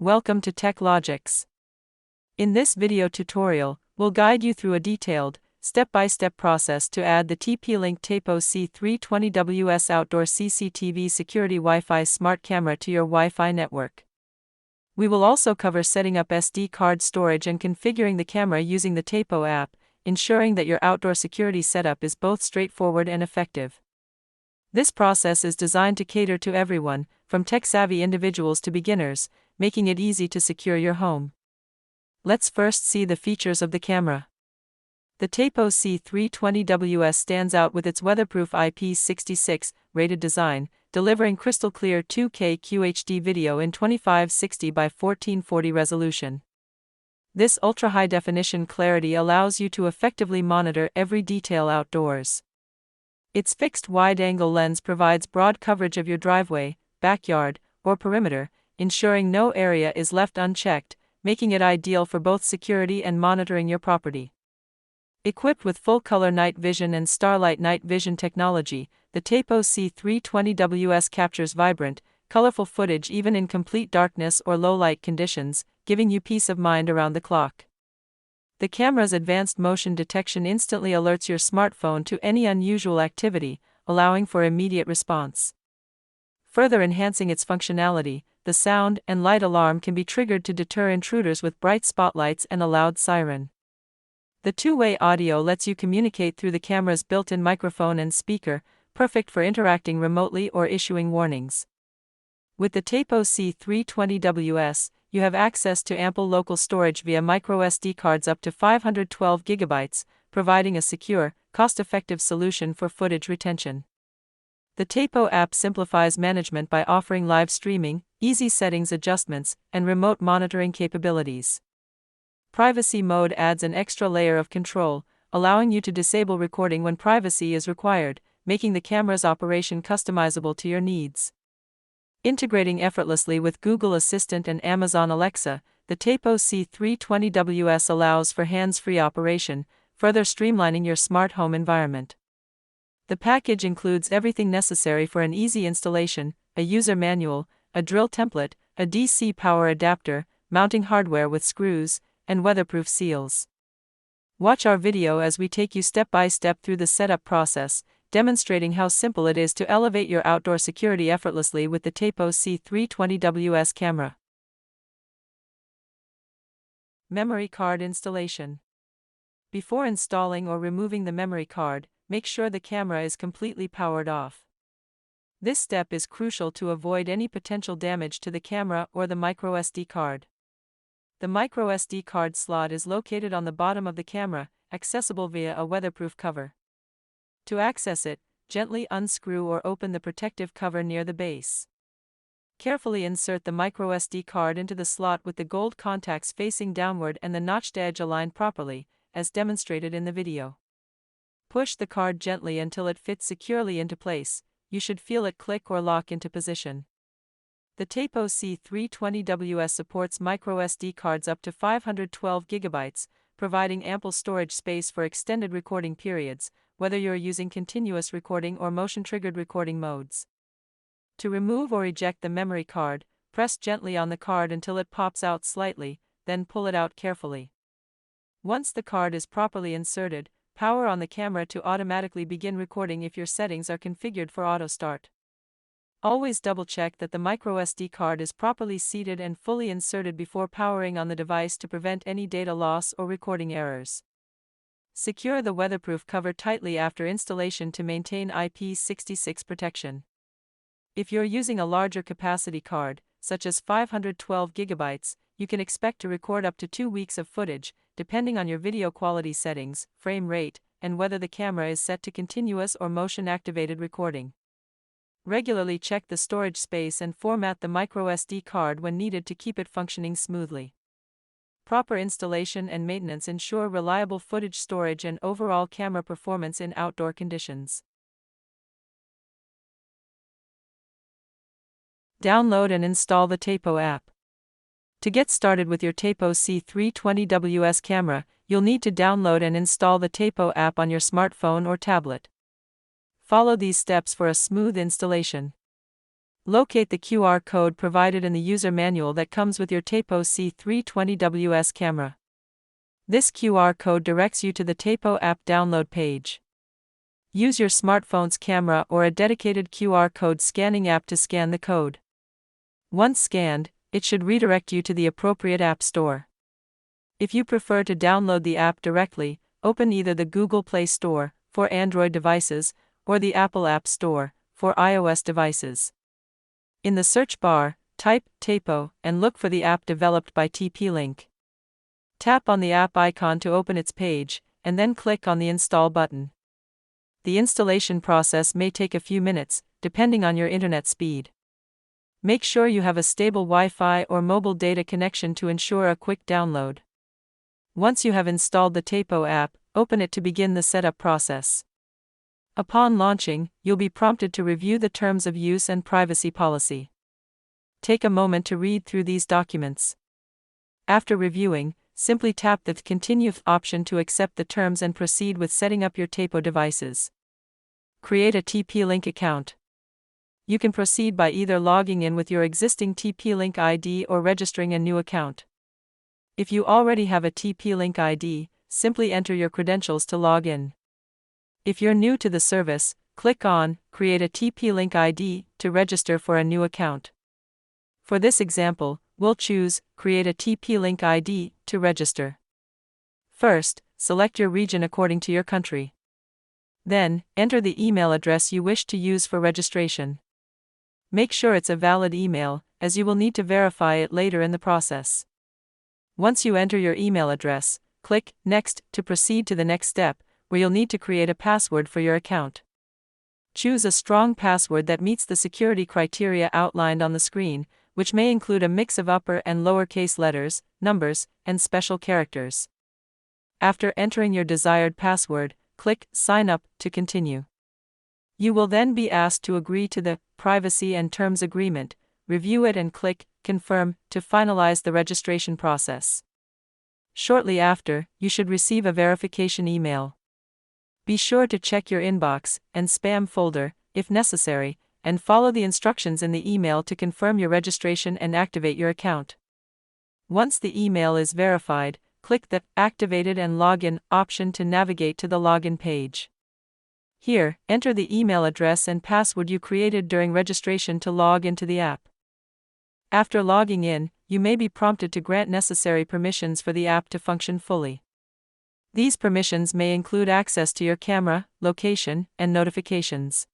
Welcome to TechLogix. In this video tutorial, we'll guide you through a detailed, step-by-step process to add the TP-Link Tapo C320Ws outdoor CCTV security Wi-Fi smart camera to your Wi-Fi network. We will also cover setting up SD card storage and configuring the camera using the Tapo app, ensuring that your outdoor security setup is both straightforward and effective. This process is designed to cater to everyone, from tech-savvy individuals to beginners, making it easy to secure your home. Let's first see the features of the camera. The Tapo C320Ws stands out with its weatherproof IP66 rated design, delivering crystal clear 2K QHD video in 2560 by 1440 resolution. This ultra-high definition clarity allows you to effectively monitor every detail outdoors. Its fixed wide-angle lens provides broad coverage of your driveway, backyard, or perimeter, ensuring no area is left unchecked, making it ideal for both security and monitoring your property. Equipped with full-color night vision and starlight night vision technology, the Tapo C320Ws captures vibrant, colorful footage even in complete darkness or low-light conditions, giving you peace of mind around the clock. The camera's advanced motion detection instantly alerts your smartphone to any unusual activity, allowing for immediate response. Further enhancing its functionality, the sound and light alarm can be triggered to deter intruders with bright spotlights and a loud siren. The two-way audio lets you communicate through the camera's built-in microphone and speaker, perfect for interacting remotely or issuing warnings. With the Tapo C320Ws, you have access to ample local storage via microSD cards up to 512 GB, providing a secure, cost-effective solution for footage retention. The Tapo app simplifies management by offering live streaming, easy settings adjustments, and remote monitoring capabilities. Privacy mode adds an extra layer of control, allowing you to disable recording when privacy is required, making the camera's operation customizable to your needs. Integrating effortlessly with Google Assistant and Amazon Alexa, the Tapo C320Ws allows for hands-free operation, further streamlining your smart home environment. The package includes everything necessary for an easy installation: a user manual, a drill template, a DC power adapter, mounting hardware with screws, and weatherproof seals. Watch our video as we take you step by step through the setup process, demonstrating how simple it is to elevate your outdoor security effortlessly with the Tapo C320Ws camera. Memory card installation. Before installing or removing the memory card, make sure the camera is completely powered off. This step is crucial to avoid any potential damage to the camera or the microSD card. The microSD card slot is located on the bottom of the camera, accessible via a weatherproof cover. To access it, gently unscrew or open the protective cover near the base. Carefully insert the microSD card into the slot with the gold contacts facing downward and the notched edge aligned properly, as demonstrated in the video. Push the card gently until it fits securely into place. You should feel it click or lock into position. The Tapo C320Ws supports microSD cards up to 512 GB, providing ample storage space for extended recording periods, whether you're using continuous recording or motion-triggered recording modes. To remove or eject the memory card, press gently on the card until it pops out slightly, then pull it out carefully. Once the card is properly inserted, power on the camera to automatically begin recording if your settings are configured for auto start. Always double-check that the microSD card is properly seated and fully inserted before powering on the device to prevent any data loss or recording errors. Secure the weatherproof cover tightly after installation to maintain IP66 protection. If you're using a larger capacity card, such as 512 GB, you can expect to record up to 2 weeks of footage, depending on your video quality settings, frame rate, and whether the camera is set to continuous or motion-activated recording. Regularly check the storage space and format the microSD card when needed to keep it functioning smoothly. Proper installation and maintenance ensure reliable footage storage and overall camera performance in outdoor conditions. Download and install the Tapo app. To get started with your Tapo C320Ws camera, you'll need to download and install the Tapo app on your smartphone or tablet. Follow these steps for a smooth installation. Locate the QR code provided in the user manual that comes with your Tapo C320Ws camera. This QR code directs you to the Tapo app download page. Use your smartphone's camera or a dedicated QR code scanning app to scan the code. Once scanned, it should redirect you to the appropriate app store. If you prefer to download the app directly, open either the Google Play Store for Android devices or the Apple App Store for iOS devices. In the search bar, type Tapo and look for the app developed by TP-Link. Tap on the app icon to open its page, and then click on the Install button. The installation process may take a few minutes, depending on your internet speed. Make sure you have a stable Wi-Fi or mobile data connection to ensure a quick download. Once you have installed the Tapo app, open it to begin the setup process. Upon launching, you'll be prompted to review the terms of use and privacy policy. Take a moment to read through these documents. After reviewing, simply tap the Continue option to accept the terms and proceed with setting up your Tapo devices. Create a TP-Link account. You can proceed by either logging in with your existing TP-Link ID or registering a new account. If you already have a TP-Link ID, simply enter your credentials to log in. If you're new to the service, click on Create a TP-Link ID to register for a new account. For this example, we'll choose Create a TP-Link ID to register. First, select your region according to your country. Then, enter the email address you wish to use for registration. Make sure it's a valid email, as you will need to verify it later in the process. Once you enter your email address, click Next to proceed to the next step, where you'll need to create a password for your account. Choose a strong password that meets the security criteria outlined on the screen, which may include a mix of upper and lowercase letters, numbers, and special characters. After entering your desired password, click Sign Up to continue. You will then be asked to agree to the Privacy and Terms Agreement, review it and click Confirm to finalize the registration process. Shortly after, you should receive a verification email. Be sure to check your inbox and spam folder, if necessary, and follow the instructions in the email to confirm your registration and activate your account. Once the email is verified, click the Activated and Login option to navigate to the login page. Here, enter the email address and password you created during registration to log into the app. After logging in, you may be prompted to grant necessary permissions for the app to function fully. These permissions may include access to your camera, location, and notifications.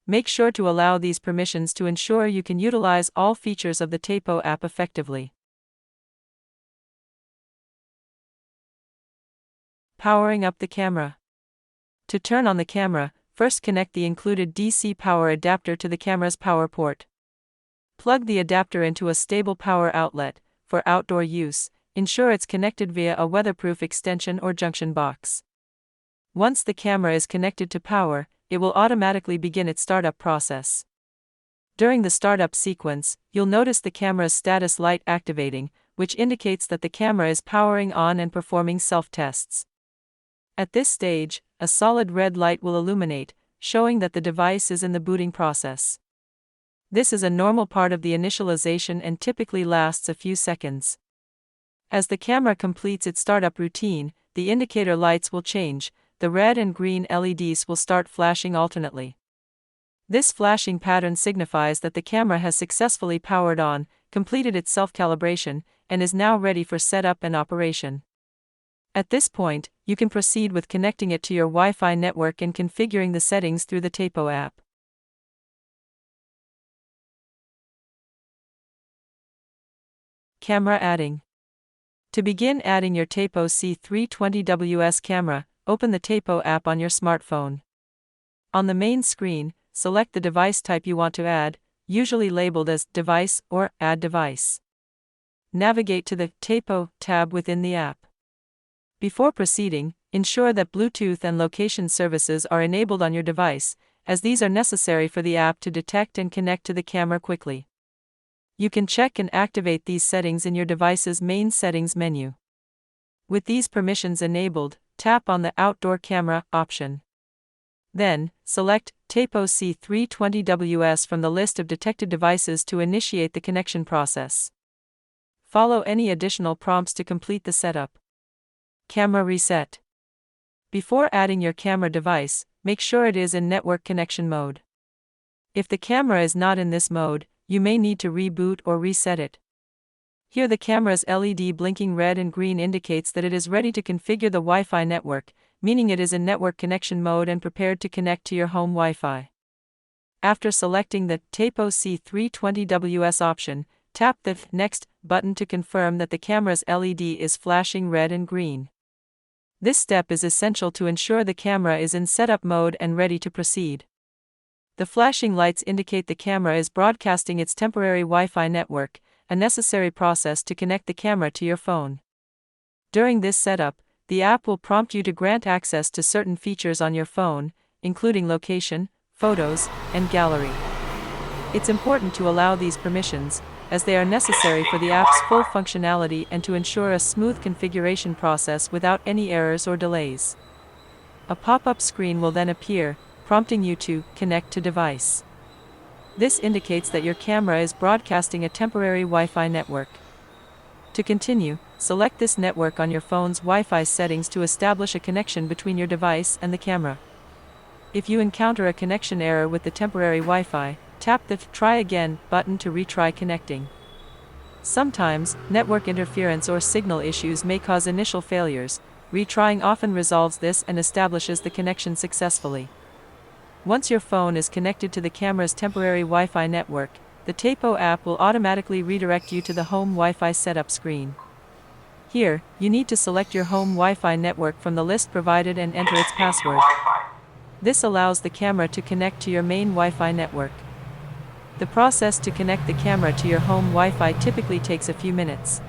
Make sure to allow these permissions to ensure you can utilize all features of the Tapo app effectively. Powering up the camera. To turn on the camera, first connect the included DC power adapter to the camera's power port. Plug the adapter into a stable power outlet. For outdoor use, ensure it's connected via a weatherproof extension or junction box. Once the camera is connected to power, it will automatically begin its startup process. During the startup sequence, you'll notice the camera's status light activating, which indicates that the camera is powering on and performing self-tests. At this stage, a solid red light will illuminate, showing that the device is in the booting process. This is a normal part of the initialization and typically lasts a few seconds. As the camera completes its startup routine, the indicator lights will change. The red and green LEDs will start flashing alternately. This flashing pattern signifies that the camera has successfully powered on, completed its self-calibration, and is now ready for setup and operation. At this point, you can proceed with connecting it to your Wi-Fi network and configuring the settings through the Tapo app. Camera adding. To begin adding your Tapo C320Ws camera, open the Tapo app on your smartphone. On the main screen, select the device type you want to add, usually labeled as Device or Add Device. Navigate to the Tapo tab within the app. Before proceeding, ensure that Bluetooth and location services are enabled on your device, as these are necessary for the app to detect and connect to the camera quickly. You can check and activate these settings in your device's main settings menu. With these permissions enabled, tap on the Outdoor Camera option. Then, select Tapo C320Ws from the list of detected devices to initiate the connection process. Follow any additional prompts to complete the setup. Camera reset. Before adding your camera device, make sure it is in network connection mode. If the camera is not in this mode, you may need to reboot or reset it. Here the camera's LED blinking red and green indicates that it is ready to configure the Wi-Fi network, meaning it is in network connection mode and prepared to connect to your home Wi-Fi. After selecting the Tapo C320Ws option, tap the Next button to confirm that the camera's LED is flashing red and green. This step is essential to ensure the camera is in setup mode and ready to proceed. The flashing lights indicate the camera is broadcasting its temporary Wi-Fi network, a necessary process to connect the camera to your phone. During this setup, the app will prompt you to grant access to certain features on your phone, including location, photos, and gallery. It's important to allow these permissions, as they are necessary for the app's full functionality and to ensure a smooth configuration process without any errors or delays. A pop-up screen will then appear, prompting you to connect to device. This indicates that your camera is broadcasting a temporary Wi-Fi network. To continue, select this network on your phone's Wi-Fi settings to establish a connection between your device and the camera. If you encounter a connection error with the temporary Wi-Fi, tap the Try Again button to retry connecting. Sometimes, network interference or signal issues may cause initial failures. Retrying often resolves this and establishes the connection successfully. Once your phone is connected to the camera's temporary Wi-Fi network, the Tapo app will automatically redirect you to the home Wi-Fi setup screen. Here, you need to select your home Wi-Fi network from the list provided and enter its password. This allows the camera to connect to your main Wi-Fi network. The process to connect the camera to your home Wi-Fi typically takes a few minutes.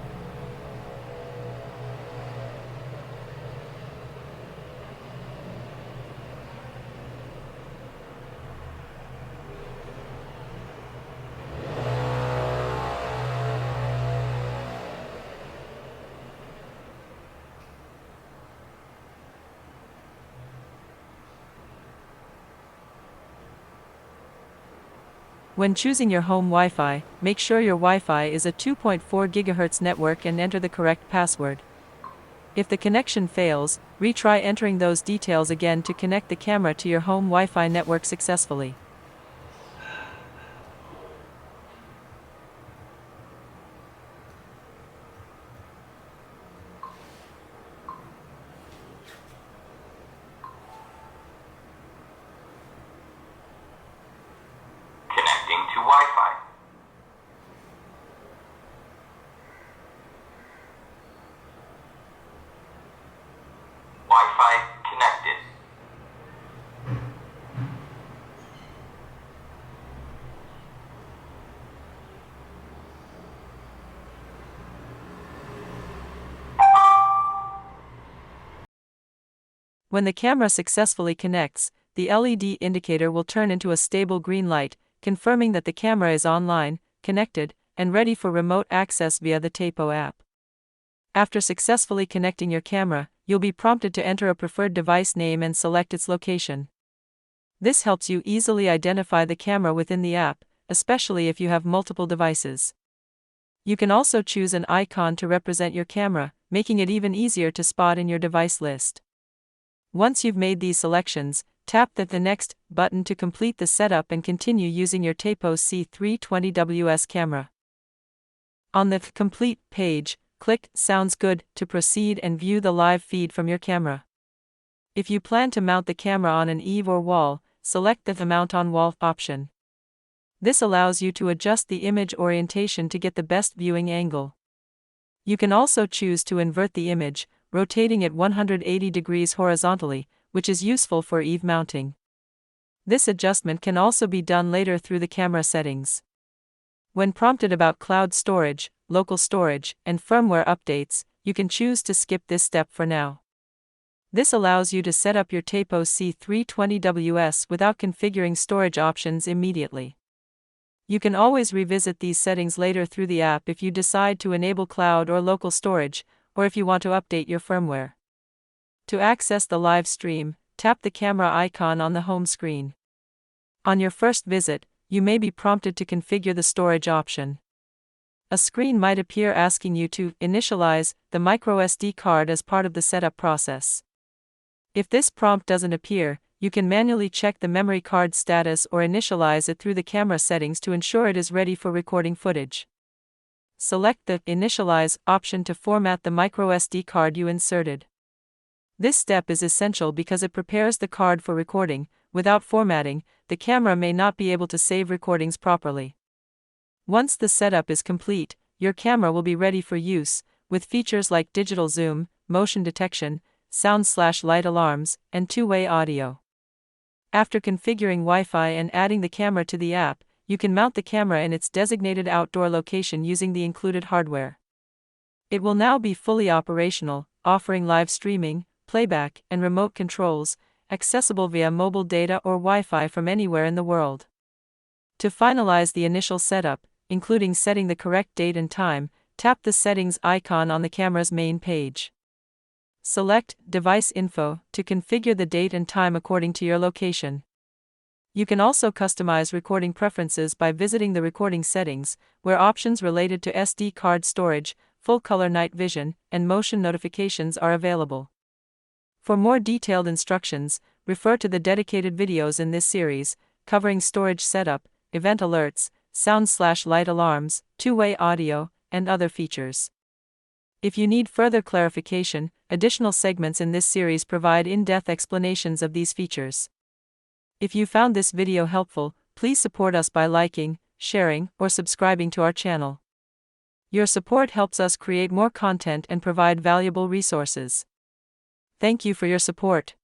When choosing your home Wi-Fi, make sure your Wi-Fi is a 2.4 GHz network and enter the correct password. If the connection fails, retry entering those details again to connect the camera to your home Wi-Fi network successfully. Connecting to Wi-Fi. Wi-Fi connected. When the camera successfully connects, the LED indicator will turn into a stable green light, confirming that the camera is online, connected, and ready for remote access via the Tapo app. After successfully connecting your camera, you'll be prompted to enter a preferred device name and select its location. This helps you easily identify the camera within the app, especially if you have multiple devices. You can also choose an icon to represent your camera, making it even easier to spot in your device list. Once you've made these selections, tap the Next button to complete the setup and continue using your Tapo C320Ws camera. On the Complete page, click Sounds Good to proceed and view the live feed from your camera. If you plan to mount the camera on an eave or wall, select the Mount on Wall option. This allows you to adjust the image orientation to get the best viewing angle. You can also choose to invert the image, rotating it 180 degrees horizontally, which is useful for eave mounting. This adjustment can also be done later through the camera settings. When prompted about cloud storage, local storage, and firmware updates, you can choose to skip this step for now. This allows you to set up your Tapo C320Ws without configuring storage options immediately. You can always revisit these settings later through the app if you decide to enable cloud or local storage, or if you want to update your firmware. To access the live stream, tap the camera icon on the home screen. On your first visit, you may be prompted to configure the storage option. A screen might appear asking you to initialize the microSD card as part of the setup process. If this prompt doesn't appear, you can manually check the memory card status or initialize it through the camera settings to ensure it is ready for recording footage. Select the Initialize option to format the microSD card you inserted. This step is essential because it prepares the card for recording. Without formatting, the camera may not be able to save recordings properly. Once the setup is complete, your camera will be ready for use, with features like digital zoom, motion detection, sound/light alarms, and two-way audio. After configuring Wi-Fi and adding the camera to the app, you can mount the camera in its designated outdoor location using the included hardware. It will now be fully operational, offering live streaming, playback, and remote controls, accessible via mobile data or Wi-Fi from anywhere in the world. To finalize the initial setup, including setting the correct date and time, tap the settings icon on the camera's main page. Select Device Info to configure the date and time according to your location. You can also customize recording preferences by visiting the recording settings, where options related to SD card storage, full-color night vision, and motion notifications are available. For more detailed instructions, refer to the dedicated videos in this series, covering storage setup, event alerts, sound/light alarms, two-way audio, and other features. If you need further clarification, additional segments in this series provide in-depth explanations of these features. If you found this video helpful, please support us by liking, sharing, or subscribing to our channel. Your support helps us create more content and provide valuable resources. Thank you for your support.